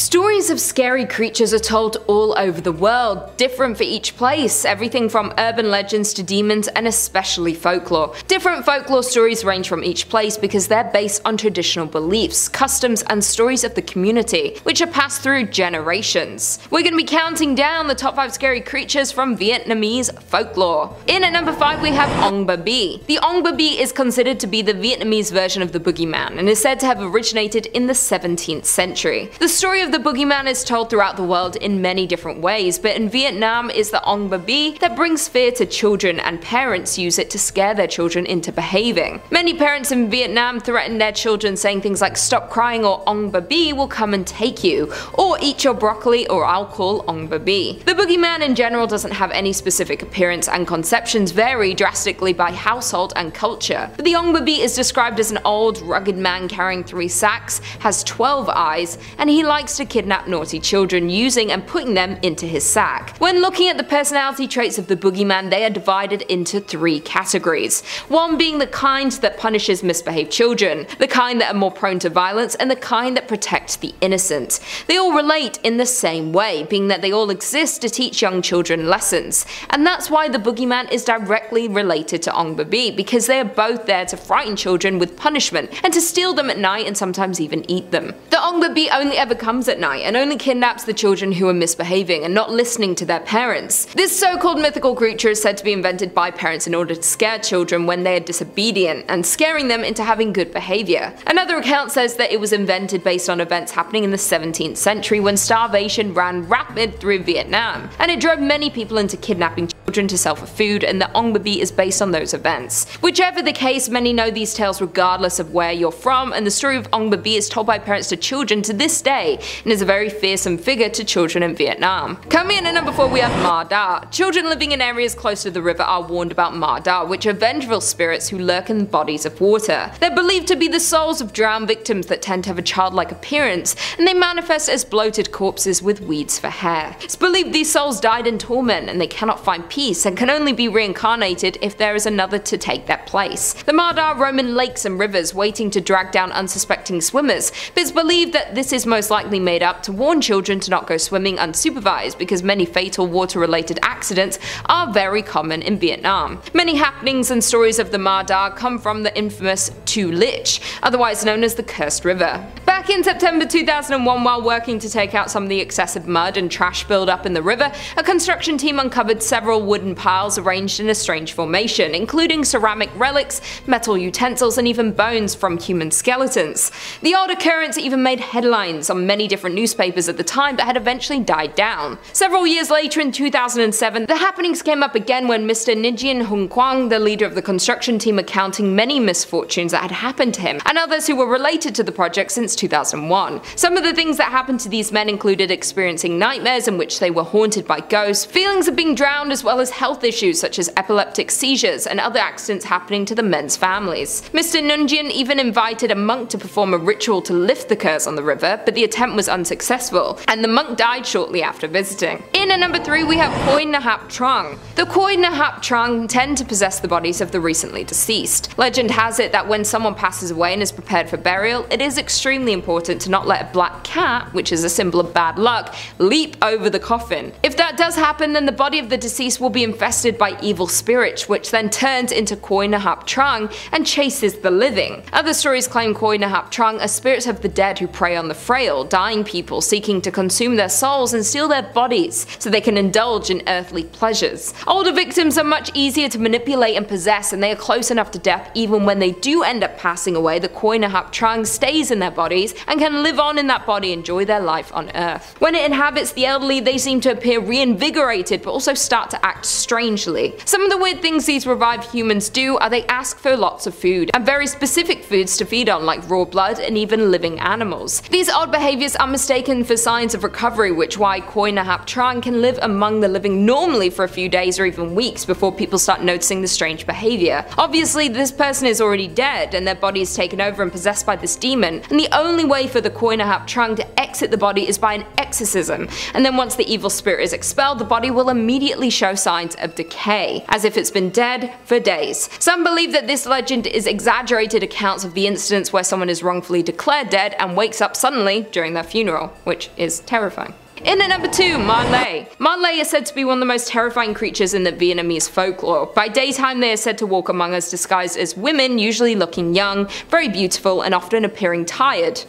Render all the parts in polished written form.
Stories of scary creatures are told all over the world, different for each place, everything from urban legends to demons and especially folklore. Different folklore stories range from each place because they're based on traditional beliefs, customs and stories of the community, which are passed through generations. We're going to be counting down the top 5 scary creatures from Vietnamese folklore. In at number 5 we have Ong Ba Bi. The Ong Ba Bi is considered to be the Vietnamese version of the boogeyman and is said to have originated in the 17th century. The story of the boogeyman is told throughout the world in many different ways, but in Vietnam it's the Ong Ba Bi that brings fear to children, and parents use it to scare their children into behaving. Many parents in Vietnam threaten their children saying things like "stop crying" or "Ong Ba Bi will come and take you," or "eat your broccoli" or "I'll call Ong Ba Bi." The boogeyman in general doesn't have any specific appearance, and conceptions vary drastically by household and culture. But the Ong Ba Bi is described as an old, rugged man carrying 3 sacks, has 12 eyes, and he likes to kidnap naughty children using and putting them into his sack. When looking at the personality traits of the boogeyman, they are divided into 3 categories. One being the kind that punishes misbehaved children, the kind that are more prone to violence, and the kind that protect the innocent. They all relate in the same way, being that they all exist to teach young children lessons. And that's why the boogeyman is directly related to Ong Ba Bi, because they are both there to frighten children with punishment and to steal them at night and sometimes even eat them. The Ong Ba Bi only ever comes at night and only kidnaps the children who are misbehaving and not listening to their parents. This so-called mythical creature is said to be invented by parents in order to scare children when they are disobedient and scaring them into having good behavior. Another account says that it was invented based on events happening in the 17th century when starvation ran rapid through Vietnam, and it drove many people into kidnapping children to sell for food, and the Ong Ba Bi is based on those events. Whichever the case, many know these tales regardless of where you're from, and the story of Ong Ba Bi is told by parents to children to this day and is a very fearsome figure to children in Vietnam. Coming in at number 4 we have Ma Da. Children living in areas close to the river are warned about Ma Da, which are vengeful spirits who lurk in bodies of water. They're believed to be the souls of drowned victims that tend to have a childlike appearance, and they manifest as bloated corpses with weeds for hair. It's believed these souls died in torment and they cannot find peace and can only be reincarnated if there is another to take their place. The Ma Da roam in lakes and rivers waiting to drag down unsuspecting swimmers, but it's believed that this is most likely made up to warn children to not go swimming unsupervised because many fatal water-related accidents are very common in Vietnam. Many happenings and stories of the Ma Da come from the infamous Tu Lich, otherwise known as the Cursed River. Back in September 2001, while working to take out some of the excessive mud and trash buildup in the river, a construction team uncovered several wooden piles arranged in a strange formation, including ceramic relics, metal utensils, and even bones from human skeletons. The odd occurrence even made headlines on many different newspapers at the time, but had eventually died down. Several years later, in 2007, the happenings came up again when Mr. Nguyen Hung Quang, the leader of the construction team, recounting many misfortunes that had happened to him and others who were related to the project since 2001. Some of the things that happened to these men included experiencing nightmares in which they were haunted by ghosts, feelings of being drowned, as well as health issues such as epileptic seizures and other accidents happening to the men's families. Mr. Nguyen even invited a monk to perform a ritual to lift the curse on the river, but the attempt was unsuccessful, and the monk died shortly after visiting. In at number 3 we have Quy Nhap Trang. The Quy Nhap Trang tend to possess the bodies of the recently deceased. Legend has it that when someone passes away and is prepared for burial, it is extremely important to not let a black cat, which is a symbol of bad luck, leap over the coffin. If that does happen, then the body of the deceased will be infested by evil spirits, which then turns into Quy Nhap Trang and chases the living. Other stories claim Quy Nhap Trang are spirits of the dead who prey on the frail, dying people seeking to consume their souls and steal their bodies so they can indulge in earthly pleasures. Older victims are much easier to manipulate and possess, and they are close enough to death even when they do end up passing away. The Quy Nhap Trang stays in their bodies and can live on in that body, enjoy their life on earth. When it inhabits the elderly, they seem to appear reinvigorated but also start to act strangely. Some of the weird things these revived humans do are they ask for lots of food, and very specific foods to feed on, like raw blood and even living animals. These odd behaviors are mistaken for signs of recovery, which why Quy Nhap Trang can live among the living normally for a few days or even weeks before people start noticing the strange behavior. Obviously, this person is already dead and their body is taken over and possessed by this demon, and the only way for the Quy Nhap Trang to exit the body is by an exorcism, and then once the evil spirit is expelled, the body will immediately show signs of decay, as if it's been dead for days. Some believe that this legend is exaggerated accounts of the incidents where someone is wrongfully declared dead and wakes up suddenly during their funeral, which is terrifying. In at number 2, Ma Lai. Ma Lai is said to be one of the most terrifying creatures in the Vietnamese folklore. By daytime they are said to walk among us disguised as women, usually looking young, very beautiful, and often appearing tired.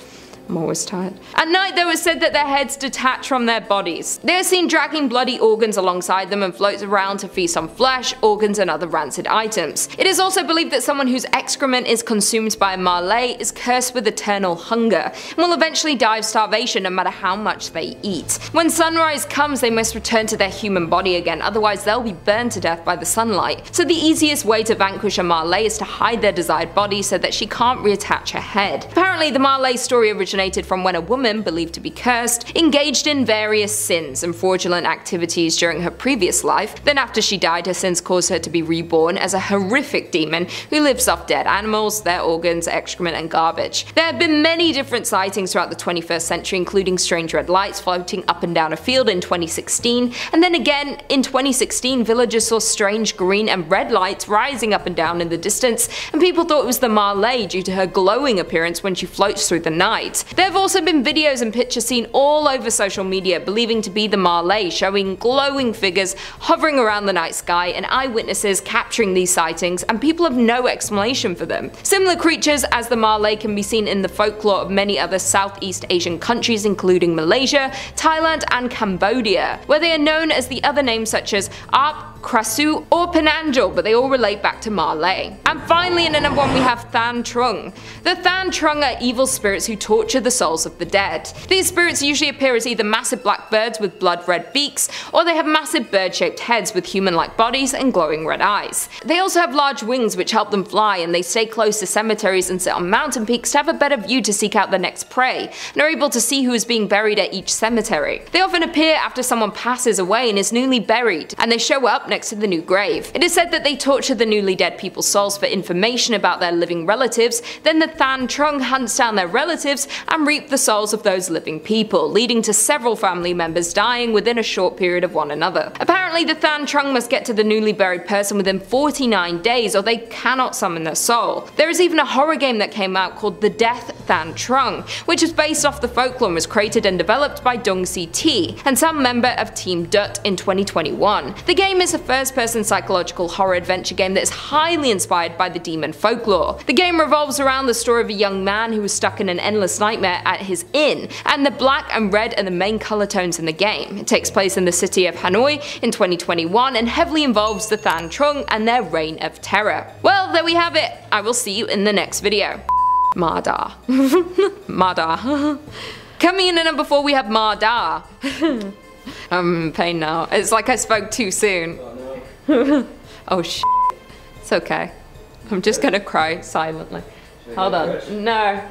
I'm always tired. At night, though, it's said that their heads detach from their bodies. They are seen dragging bloody organs alongside them and floats around to feast on flesh, organs, and other rancid items. It is also believed that someone whose excrement is consumed by a Ma Lai is cursed with eternal hunger and will eventually die of starvation no matter how much they eat. When sunrise comes, they must return to their human body again, otherwise they'll be burned to death by the sunlight. So the easiest way to vanquish a Ma Lai is to hide their desired body so that she can't reattach her head. Apparently, the Ma Lai story originated from when a woman, believed to be cursed, engaged in various sins and fraudulent activities during her previous life. Then after she died, her sins caused her to be reborn as a horrific demon who lives off dead animals, their organs, excrement, and garbage. There have been many different sightings throughout the 21st century, including strange red lights floating up and down a field in 2016, and then again in 2016 villagers saw strange green and red lights rising up and down in the distance, and people thought it was the Ma Lai due to her glowing appearance when she floats through the night. There have also been videos and pictures seen all over social media believing to be the Ma Lai, showing glowing figures hovering around the night sky and eyewitnesses capturing these sightings, and people have no explanation for them. Similar creatures as the Ma Lai can be seen in the folklore of many other Southeast Asian countries including Malaysia, Thailand, and Cambodia, where they are known as the other names such as Ap, Krasu, or Penangel, but they all relate back to Ma Lai. And finally, in at number 1 we have Than Trung. The Than Trung are evil spirits who torture the souls of the dead. These spirits usually appear as either massive black birds with blood-red beaks, or they have massive bird-shaped heads with human-like bodies and glowing red eyes. They also have large wings which help them fly, and they stay close to cemeteries and sit on mountain peaks to have a better view to seek out the next prey, and are able to see who is being buried at each cemetery. They often appear after someone passes away and is newly buried, and they show up next to the new grave. It is said that they torture the newly dead people's souls for information about their living relatives, then the Than Trung hunts down their relatives and reap the souls of those living people, leading to several family members dying within a short period of one another. Apparently the Than Trung must get to the newly buried person within 49 days or they cannot summon their soul. There is even a horror game that came out called The Death Than Trung, which is based off the folklore and was created and developed by Dong Si and some member of Team Dut in 2021. The game is a first-person psychological horror adventure game that is highly inspired by the demon folklore. The game revolves around the story of a young man who was stuck in an endless nightmare at his inn, and the black and red are the main color tones in the game. It takes place in the city of Hanoi in 2021 and heavily involves the Than Trung and their reign of terror. Well, there we have it. I will see you in the next video. Ma Da. Ma Da. Coming in at number 4 we have Ma Da. I'm in pain now. It's like I spoke too soon. Oh sh**. It's okay. I'm just gonna cry silently. Hold on. No,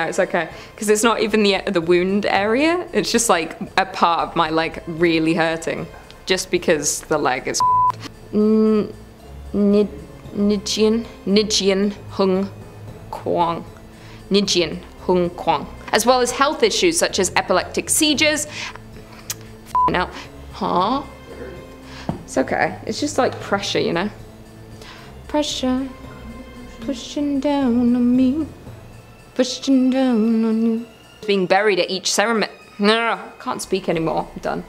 it's okay. Because it's not even the wound area. It's just like a part of my leg really hurting. Just because the leg is Nijian Hung Kwang. Nijian Hung Kwang. As well as health issues such as epileptic seizures. Now, huh? It's okay. It's just like pressure, you know? Pressure. Pushing down on me. Pushing down on you. Being buried at each ceremony. No, can't speak anymore. I'm done.